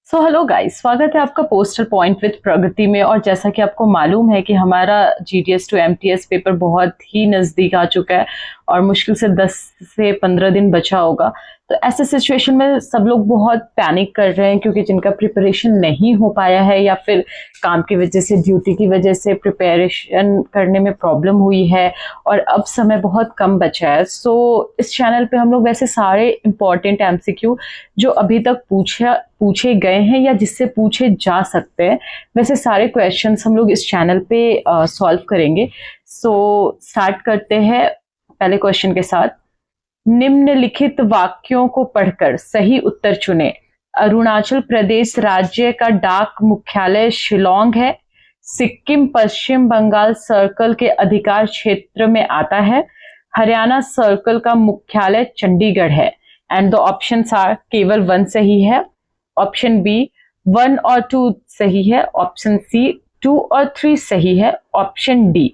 So hello guys, स्वागत है आपका पोस्टल पॉइंट विद प्रगति में। और जैसा कि आपको मालूम है कि हमारा जीटीएस टू एमटीएस पेपर बहुत ही नज़दीक आ चुका है और मुश्किल से 10 से 15 दिन बचा होगा। तो ऐसे सिचुएशन में सब लोग बहुत पैनिक कर रहे हैं क्योंकि जिनका प्रिपरेशन नहीं हो पाया है या फिर काम की वजह से, ड्यूटी की वजह से प्रिपरेशन करने में प्रॉब्लम हुई है और अब समय बहुत कम बचा है। सो इस चैनल पे हम लोग वैसे सारे इंपॉर्टेंट एमसीक्यू जो अभी तक पूछे गए हैं या जिससे पूछे जा सकते हैं, वैसे सारे क्वेश्चंस हम लोग इस चैनल पे सॉल्व करेंगे। सो स्टार्ट करते हैं पहले क्वेश्चन के साथ। निम्नलिखित वाक्यों को पढ़कर सही उत्तर चुने। अरुणाचल प्रदेश राज्य का डाक मुख्यालय शिलोंग है। सिक्किम पश्चिम बंगाल सर्कल के अधिकार क्षेत्र में आता है। हरियाणा सर्कल का मुख्यालय चंडीगढ़ है। एंड द ऑप्शंस आर, केवल 1 सही है। ऑप्शन बी 1 और 2 सही है। ऑप्शन सी 2 और 3 सही है। ऑप्शन डी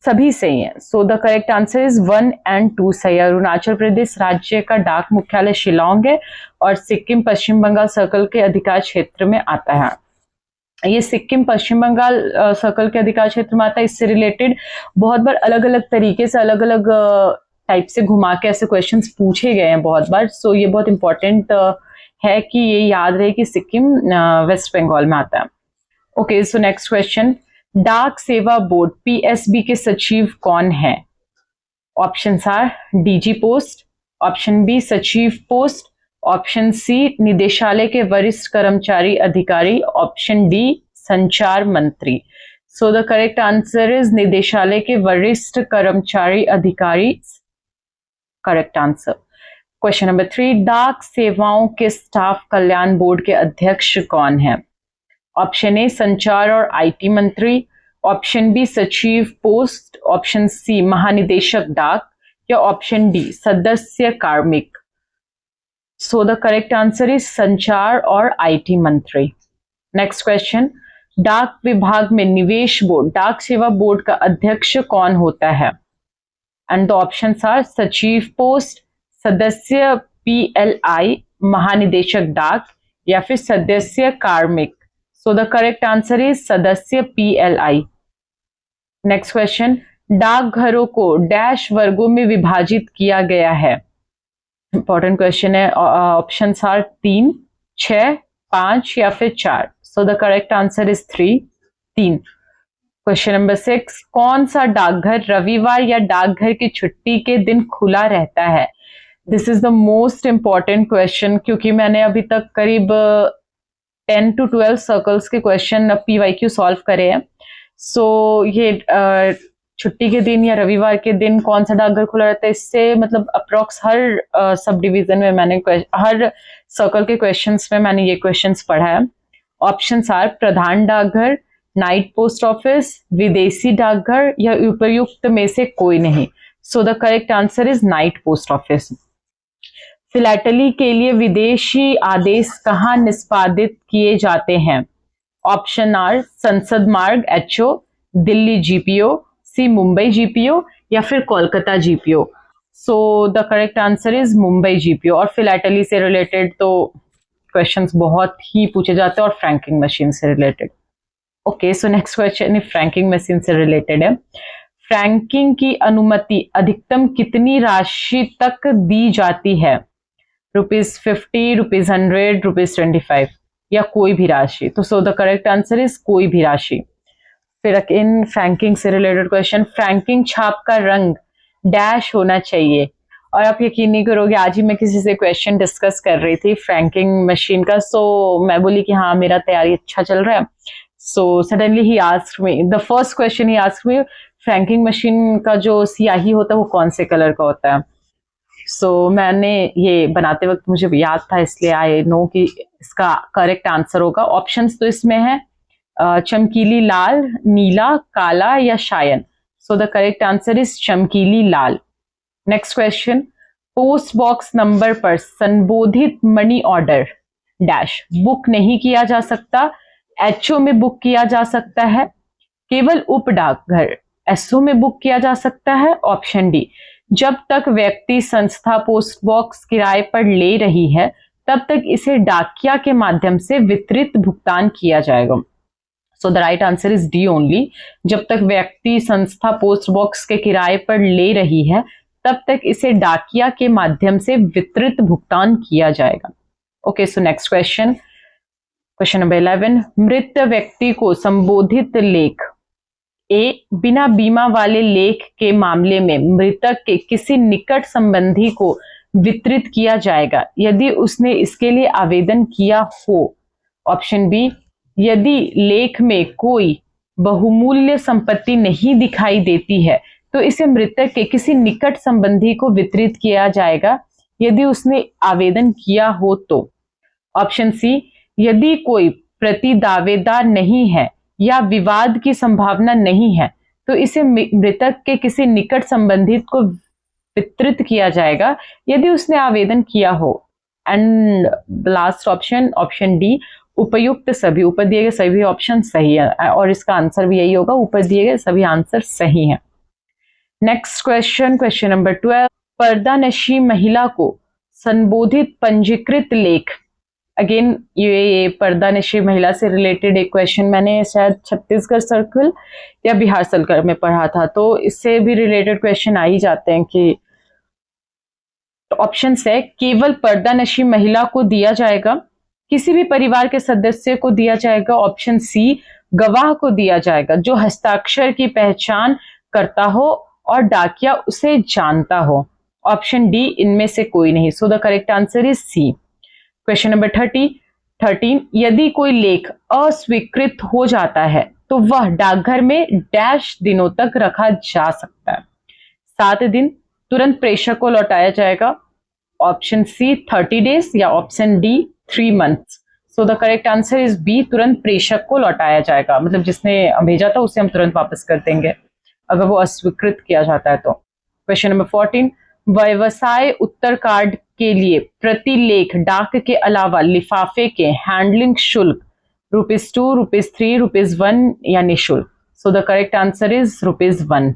सभी सही है। सो the correct answer is 1 and 2 सही है। अरुणाचल प्रदेश राज्य का डाक मुख्यालय शिलोंग है और सिक्किम पश्चिम बंगाल सर्कल के अधिकार क्षेत्र में आता है। ये सिक्किम पश्चिम बंगाल सर्कल के अधिकार क्षेत्र में आता है। इससे रिलेटेड बहुत बार अलग अलग तरीके से, अलग अलग टाइप से घुमा के ऐसे क्वेश्चंस पूछे गए हैं बहुत बार। सो ये बहुत इंपॉर्टेंट है कि ये याद रहे कि सिक्किम वेस्ट बंगाल में आता है। Okay, so next question. डाक सेवा बोर्ड पीएसबी के सचिव कौन है? Option R DG post, option B सचिव पोस्ट, ऑप्शन सी निदेशालय के वरिष्ठ कर्मचारी अधिकारी, ऑप्शन डी संचार मंत्री। So the correct answer is निदेशालय के वरिष्ठ कर्मचारी अधिकारी। Correct answer. Question number 3। डाक सेवाओं के स्टाफ कल्याण बोर्ड के अध्यक्ष कौन है? ऑप्शन ए संचार और आईटी मंत्री, ऑप्शन बी सचिव पोस्ट, ऑप्शन सी महानिदेशक डाक या ऑप्शन डी सदस्य कार्मिक। सो द करेक्ट आंसर इज संचार और आईटी मंत्री। Next question. डाक विभाग में निवेश बोर्ड डाक सेवा बोर्ड का अध्यक्ष कौन होता है? एंड द ऑप्शंस आर सचिव पोस्ट, सदस्य पीएलआई, महानिदेशक डाक या फिर सदस्य कार्मिक। सो द करेक्ट आंसर इज सदस्य पीएलआई। Next question. डाकघरों को डैश वर्गों में विभाजित किया गया है? इंपॉर्टेंट क्वेश्चन है। ऑप्शंस आर 3, 6, 5 या फिर 4। सो the correct answer is 3। Question number 6। कौन सा डाकघर रविवार या डाकघर की छुट्टी के दिन खुला रहता है? This is the most important question क्योंकि मैंने अभी तक करीब 10 to 12 सर्कल्स के क्वेश्चन पीवाईक्यू सॉल्व करे हैं। सो ये छुट्टी के दिन या रविवार के दिन कौन सा डाकघर खुला रहता है, इससे मतलब अप्रोक्स हर सब डिवीजन में मैंने हर सर्कल के क्वेश्चंस में मैंने ये क्वेश्चंस पढ़ा है। ऑप्शंस आर प्रधान डाकघर, नाइट पोस्ट ऑफिस, विदेशी डाकघर या उपयुक्त में से कोई नहीं। So the correct answer is night post office. Philately के लिए विदेशी आदेश कहाँ निष्पादित किए जाते हैं? ऑप्शन आर संसद मार्ग एचओ, दिल्ली जीपीओ, सी मुंबई जीपीओ या फिर Kolkata GPO. So the correct answer is Mumbai GPO. और फिलैटली से रिलेटेड तो क्वेश्चंस बहुत ही पूछे जाते हैं और फ्रैंकिंग मशीन से related. Okay, so next question franking machine से रिलेटेड है। फ्रैंकिंग की अनुमति अधिकतम कितनी राशि तक दी जाती है? ₹50, ₹100, ₹25 या कोई भी राशि। तो सो द करेक्ट आंसर इज कोई भी राशि। फिर इन फ्रैंकिंग से रिलेटेड क्वेश्चन। फ्रैंकिंग छाप का रंग डैश होना चाहिए। और आप यकीन नहीं करोगे, आज ही मैं किसी से क्वेश्चन डिस्कस कर रही थी फ्रैंकिंग मशीन का। सो मैं बोली कि हाँ मेरा तैयारी अच्छा चल रहा है। So suddenly he asked me, the first question he asked me, franking machine का जो स्याही होता है वो कौन से कलर का होता है? सो मैंने ये बनाते वक्त मुझे याद था, इसलिए आई नो कि इसका करेक्ट आंसर होगा। ऑप्शंस तो इसमें है चमकीली लाल, नीला, काला या शायन। So the correct answer is चमकीली लाल। Next question. Post box number पर संबोधित मनी ऑर्डर डैश बुक नहीं किया जा सकता। एचओ में बुक किया जा सकता है। केवल उप डाकघर एसओ में बुक किया जा सकता है। ऑप्शन डी जब तक व्यक्ति संस्था पोस्ट बॉक्स किराए पर ले रही है तब तक इसे डाकिया के माध्यम से वितरित भुगतान किया जाएगा। So the right answer is D only. जब तक व्यक्ति संस्था पोस्ट बॉक्स के किराए पर ले रही है तब तक इसे डाकिया के माध्यम से वितरित भुगतान किया जाएगा। Okay, so next question, question number 11, मृत व्यक्ति को संबोधित लेख। ए, बिना बीमा वाले लेख के मामले में मृतक के किसी निकट संबंधी को वितरित किया जाएगा यदि उसने इसके लिए आवेदन किया हो। ऑप्शन बी, यदि लेख में कोई बहुमूल्य संपत्ति नहीं दिखाई देती है तो इसे मृतक के किसी निकट संबंधी को वितरित किया जाएगा यदि उसने आवेदन किया हो तो। ऑप्शन सी, यदि कोई प्रति दावेदार नहीं है या विवाद की संभावना नहीं है तो इसे मृतक के किसी निकट संबंधित को वितरित किया जाएगा यदि उसने आवेदन किया हो। And last option, option D, उपयुक्त सभी। ऊपर दिए गए सभी ऑप्शन सही है और इसका आंसर भी यही होगा, ऊपर दिए गए सभी आंसर सही हैं। नेक्स्ट क्वेश्चन, क्वेश्चन नंबर 12, पर्दानशी महिला को संबोधित पंजीकृत लेख। अगेन ये पर्दानशी महिला से रिलेटेड एक क्वेश्चन मैंने शायद छत्तीसगढ़ सर्कल या बिहार सर्कल में पढ़ा था, तो इससे भी रिलेटेड क्वेश्चन आ ही जाते हैं कि ऑप्शन है, केवल पर्दानशी महिला को दिया जाएगा, किसी भी परिवार के सदस्य को दिया जाएगा। ऑप्शन सी, गवाह को दिया जाएगा जो हस्ताक्षर की पहचान करता हो और डाकिया उसे जानता हो। ऑप्शन डी, इनमें से कोई नहीं। So the correct answer is C. Question number 13, यदि कोई लेख अस्वीकृत हो जाता है तो वह डाकघर में डैश दिनों तक रखा जा सकता है। 7 दिन, तुरंत प्रेषक को लौटाया जाएगा। ऑप्शन सी 30 डेज या option D 3 months. So the correct answer is B, तुरंत प्रेषक को लौटाया जाएगा, मतलब जिसने भेजा था उसे हम तुरंत वापस कर देंगे अगर वो अस्वीकृत किया जाता है तो। क्वेश्चन नंबर 14, व्यवसाय उत्तर कार्ड के लिए प्रति लेख डाक के अलावा लिफाफे के हैंडलिंग शुल्क ₹2, ₹3, ₹1 या निःशुल्क। सो the correct answer is ₹1।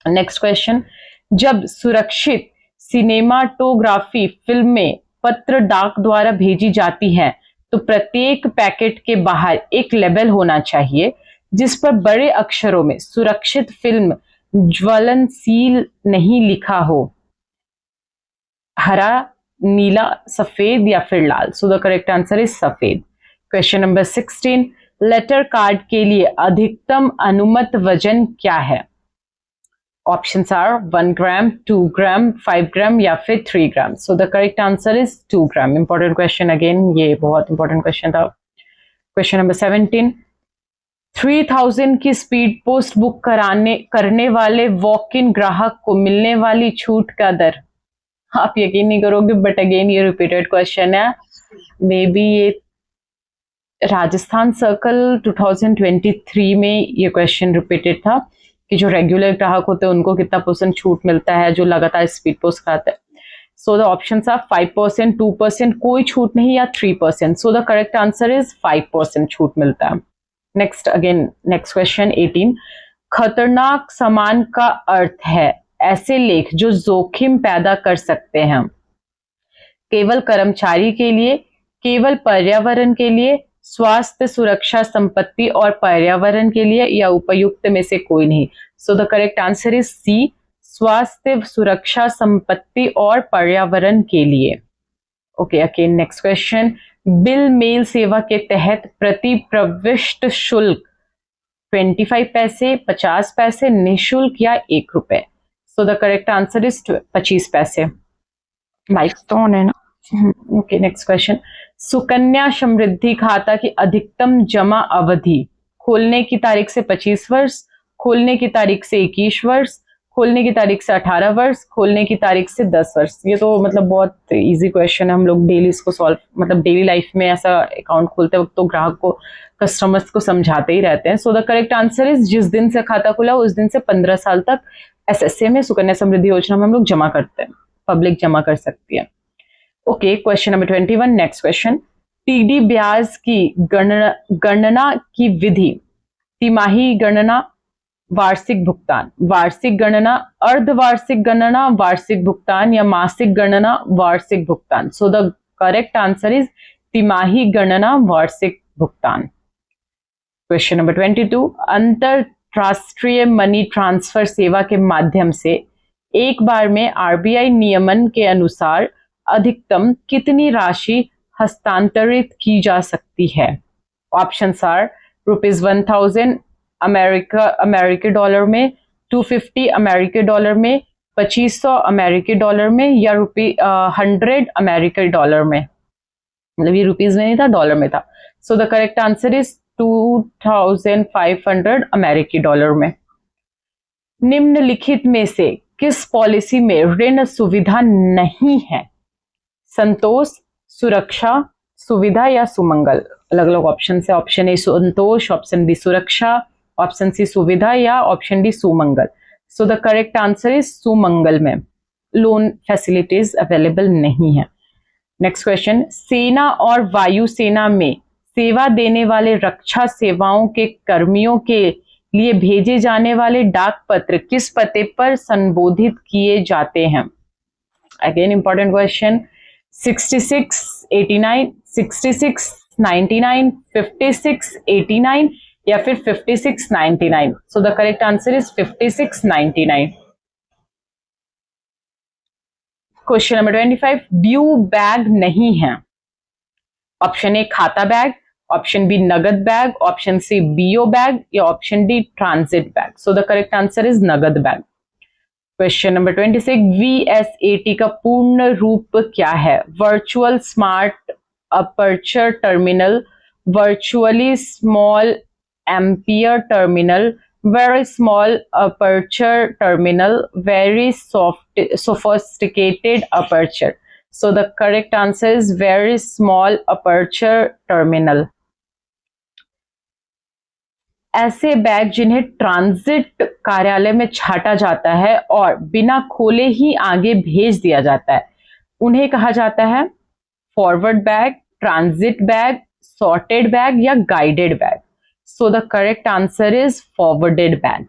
Next question, जब सुरक्षित सिनेमाटोग्राफी फिल्में पत्र डाक द्वारा भेजी जाती हैं तो प्रत्येक पैकेट के बाहर एक लेबल होना चाहिए जिस पर बड़े अक्षरों में सुरक्षित फिल्म ज्वलनशील नहीं लिखा हो। हरा, नीला, सफेद या फिर लाल। So the correct answer is सफेद। क्वेश्चन नंबर 16, लेटर कार्ड के लिए अधिकतम अनुमत वजन क्या है। ऑप्शंस आर 1 ग्राम, 2 ग्राम, 5 ग्राम या फिर 3 gram. So the correct answer is 2 gram. Important question, again ये बहुत इंपॉर्टेंट क्वेश्चन था। क्वेश्चन नंबर 17, 3000 की स्पीड पोस्ट बुक करने वाले वॉक इन ग्राहक को मिलने वाली छूट का दर। आप यकीन नहीं करोगे बट अगेन ये रिपीटेड क्वेश्चन है। मे बी ये राजस्थान सर्कल 2023 में ये क्वेश्चन रिपीटेड था कि जो रेगुलर ग्राहक होते हैं उनको कितना % छूट मिलता है जो लगातार स्पीड पोस्ट कराते हैं। सो द ऑप्शंस आर 5%, 2%, कोई छूट नहीं, या 3%। सो द करेक्ट आंसर इज 5% छूट मिलता है। नेक्स्ट क्वेश्चन 18, खतरनाक सामान का अर्थ है ऐसे लेख जो जोखिम पैदा कर सकते हैं। केवल कर्मचारी के लिए, केवल पर्यावरण के लिए, स्वास्थ्य सुरक्षा संपत्ति और पर्यावरण के लिए, या उपयुक्त में से कोई नहीं। So the correct answer is C, स्वास्थ्य सुरक्षा संपत्ति और पर्यावरण के लिए। Okay, again next question, bill mail सेवा के तहत प्रति प्रविष्ट शुल्क 25 पैसे, 50 पैसे, निःशुल्क या ₹1। सो द करेक्ट आंसर इज 25 पैसे। माइक तो ऑन है ना? Okay, next question, Sukanya Samriddhi खाता की अधिकतम जमा अवधि खोलने की तारीख से 25 वर्ष, खोलने की तारीख से 21 वर्ष, खोलने की तारीख से 18 वर्ष, खोलने की तारीख से 10 वर्ष। ये तो मतलब बहुत इजी क्वेश्चन है, हम लोग डेली इसको सॉल्व, मतलब डेली लाइफ में ऐसा अकाउंट खोलते वक्त तो ग्राहक को, कस्टमर्स को समझाते ही रहते हैं। सो द करेक्ट आंसर इज, जिस दिन से खाता खुला उस दिन से 15 साल तक एसएसए में, सुकन्या समृद्धि योजना में हम लोग जमा करते हैं, पब्लिक जमा कर सकती है। Okay, question number 21, next question, TD ब्याज की गणना की विधि, तिमाही गणना, वार्षिक भुगतान, वार्षिक गणना, अर्धवार्षिक गणना, वार्षिक भुगतान या मासिक गणना, वार्षिक भुगतान। सो द करेक्ट आंसर इज तिमाही गणना वार्षिक भुगतान। क्वेश्चन नंबर 22, अंतरराष्ट्रीय मनी ट्रांसफर सेवा के माध्यम से एक बार में आरबीआई नियमन के अनुसार अधिकतम कितनी राशि हस्तांतरित की जा सकती है? ऑप्शंस आर ₹1000 अमेरिकी डॉलर में, 250 अमेरिकी डॉलर में, 2500 अमेरिकी डॉलर में, या 100 अमेरिकी डॉलर में। मतलब ये रुपीज में नहीं था, डॉलर में था। सो द करेक्ट आंसर इज 2500 अमेरिकी डॉलर में। निम्नलिखित में से किस पॉलिसी में ऋण सुविधा नहीं है? संतोष, सुरक्षा, सुविधा या सुमंगल? अलग अलग ऑप्शन से, option A Santosh, option B Suraksha, option C Suvidha, या option D Sumangal. So the correct answer is Sumangal में लोन फैसिलिटीज अवेलेबल नहीं है। नेक्स्ट क्वेश्चन, सेना और वायुसेना में सेवा देने वाले रक्षा सेवाओं के कर्मियों के लिए भेजे जाने वाले डाक पत्र किस पते पर संबोधित किए जाते हैं? Again important question. 6689, 6699, 5689 या फिर 5699? So the correct answer is 5699। Question number 25, due bag नहीं है। ऑप्शन ए खाता बैग, ऑप्शन बी नगद bag, option C BO bag, या option D transit bag? So the correct answer is नगद bag. Question number 26, VSAT का पूर्ण रूप क्या है? Virtual smart aperture terminal, virtually small ampere terminal, very small aperture terminal, very sophisticated aperture? So the correct answer is very small aperture terminal. ऐसे bag जिन्हें transit कार्यालय में छाटा जाता है और बिना खोले ही आगे भेज दिया जाता है, उन्हें कहा जाता है forward bag, transit bag, sorted bag या guided bag? So the correct answer is forwarded bag.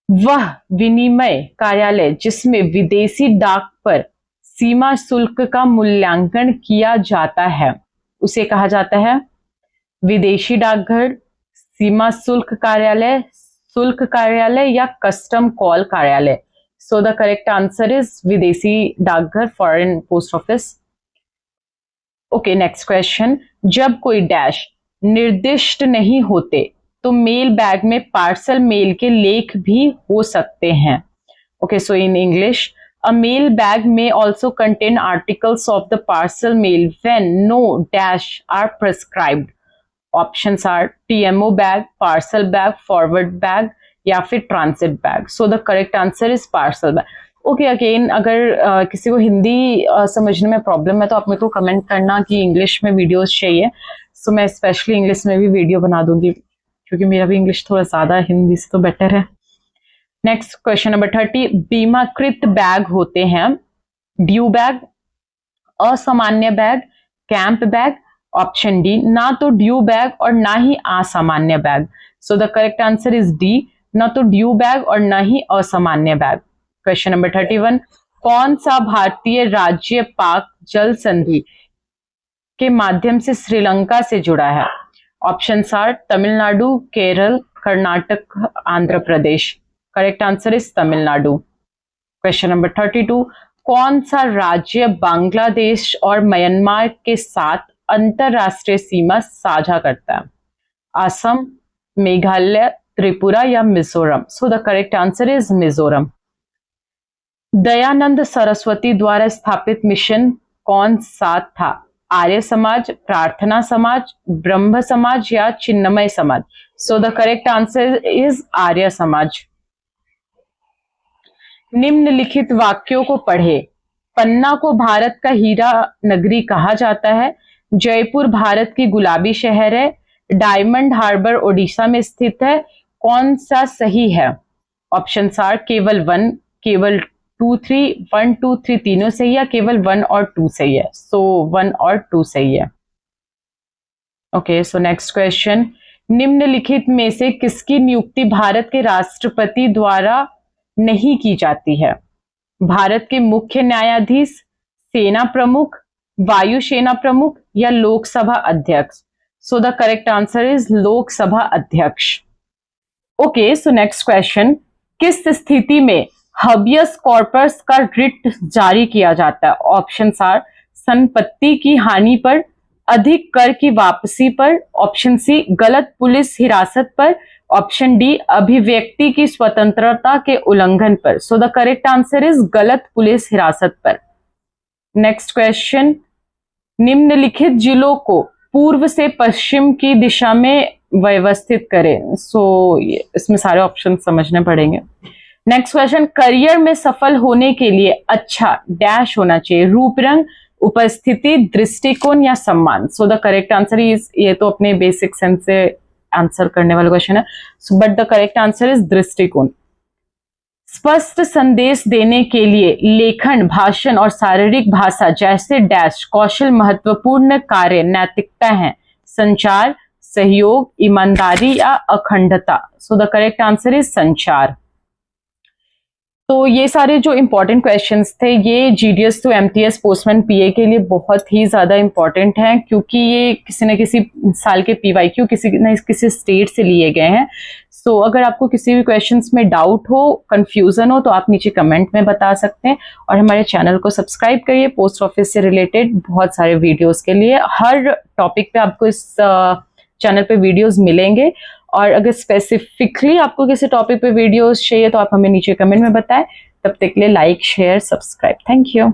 वह विनिमय कार्यालय जिसमें विदेशी डाक पर सीमा शुल्क का मूल्यांकन किया जाता है, उसे कहा जाता है विदेशी डाकघर, सीमा शुल्क कार्यालय या कस्टम कॉल कार्यालय? So the correct answer is विदेशी डाकघर, foreign post office. Okay, next question. जब कोई डैश निर्दिष्ट नहीं होते तो मेल बैग में पार्सल मेल के लेख भी हो सकते हैं। Okay, so in English, a mail bag में also contain articles of the parcel mail when no dash are prescribed. Options are TMO bag, parcel bag, forward bag या फिर transit bag? So the correct answer is parcel bag. Okay, again अगर किसी को हिंदी समझने में problem है तो आप मेरे को कमेंट करना कि इंग्लिश में वीडियोस चाहिए। सो मैं स्पेशली इंग्लिश में भी वीडियो बना दूंगी, क्योंकि मेरा भी इंग्लिश थोड़ा ज्यादा हिंदी से तो बेटर है। नेक्स्ट क्वेश्चन नंबर 30, बीमाकृत बैग होते हैं ड्यू बैग, असामान्य bag, camp bag? Option D, ना तो ड्यू बैग और ना ही असामान्य bag. So the correct answer is D, ना तो ड्यू बैग और ना ही असामान्य बैग। क्वेश्चन नंबर 31, कौन सा भारतीय राज्य पाक जल संधि के माध्यम से श्रीलंका से जुड़ा है? Option are Tamil Nadu, Kerala, Karnataka, Andhra Pradesh? Correct answer is Tamil Nadu. Question number 32, कौन सा राज्य बांग्लादेश और म्यांमार के साथ अंतरराष्ट्रीय सीमा साझा करता है? असम, मेघालय, त्रिपुरा या मिजोरम? सो the correct answer is Mizoram. Dayanand Saraswati द्वारा स्थापित मिशन कौन सा था? आर्य समाज, प्रार्थना समाज, ब्रह्म समाज या Chinmay Samaj? So the correct answer is Arya Samaj. निम्नलिखित वाक्यों को पढ़े। पन्ना को भारत का हीरा नगरी कहा जाता है। जयपुर भारत की गुलाबी शहर है। डायमंड हार्बर ओडिशा में स्थित है। कौन सा सही है? ऑप्शन आर केवल 1, केवल 2, 3, 1, 2, 3 तीनों सही है, केवल 1 और 2 सही है? सो 1 और 2 सही है। ओके, सो नेक्स्ट क्वेश्चन, निम्नलिखित में से किसकी नियुक्ति भारत के राष्ट्रपति द्वारा नहीं की जाती है? भारत के मुख्य न्यायाधीश, सेना प्रमुख, वायुसेना प्रमुख या लोकसभा अध्यक्ष? सो the correct answer is Lok Sabha अध्यक्ष। ओके, सो नेक्स्ट क्वेश्चन, किस स्थिति में हबियस कॉर्पस का रिट जारी किया जाता है? ऑप्शंस आर संपत्ति की हानि पर, अधिक कर की वापसी पर, ऑप्शन सी गलत पुलिस हिरासत पर, ऑप्शन डी अभिव्यक्ति की स्वतंत्रता के उल्लंघन पर। सो द करेक्ट आंसर इज गलत पुलिस हिरासत पर। नेक्स्ट क्वेश्चन, निम्नलिखित जिलों को पूर्व से पश्चिम की दिशा में व्यवस्थित करें। सो इसमें सारे ऑप्शन समझने पड़ेंगे। नेक्स्ट क्वेश्चन, करियर में सफल होने के लिए अच्छा डैश होना चाहिए? रूप रंग, उपस्थिति, दृष्टिकोण या सम्मान? सो द करेक्ट आंसर इज, ये तो अपने बेसिक सेंस से आंसर करने वाला क्वेश्चन है, but the correct answer is दृष्टिकोण। स्पष्ट संदेश देने के लिए लेखन, भाषण और शारीरिक भाषा जैसे डैश कौशल महत्वपूर्ण कार्य नैतिकता है? संचार, सहयोग, ईमानदारी या अखंडता? सो द करेक्ट आंसर इज संचार। तो ये सारे जो इंपॉर्टेंट क्वेश्चंस थे ये जीडीएस टू एमटीएस पोस्टमैन पीए के लिए बहुत ही ज्यादा इंपॉर्टेंट हैं, क्योंकि ये किसी न किसी साल के पीवाईक्यू किसी न किसी स्टेट से लिए गए हैं। सो अगर आपको किसी भी क्वेश्चंस में डाउट हो, कंफ्यूजन हो, तो आप नीचे कमेंट में बता सकते हैं। और हमारे चैनल को सब्सक्राइब करिए पोस्ट ऑफिस से रिलेटेड बहुत सारे वीडियोस के लिए। हर टॉपिक पे आपको इस चैनल पे वीडियोस मिलेंगे, और अगर स्पेसिफिकली आपको किसी टॉपिक पे वीडियोस चाहिए तो आप हमें नीचे कमेंट में बताएं। तब तक के लिए like, share, subscribe. Thank you.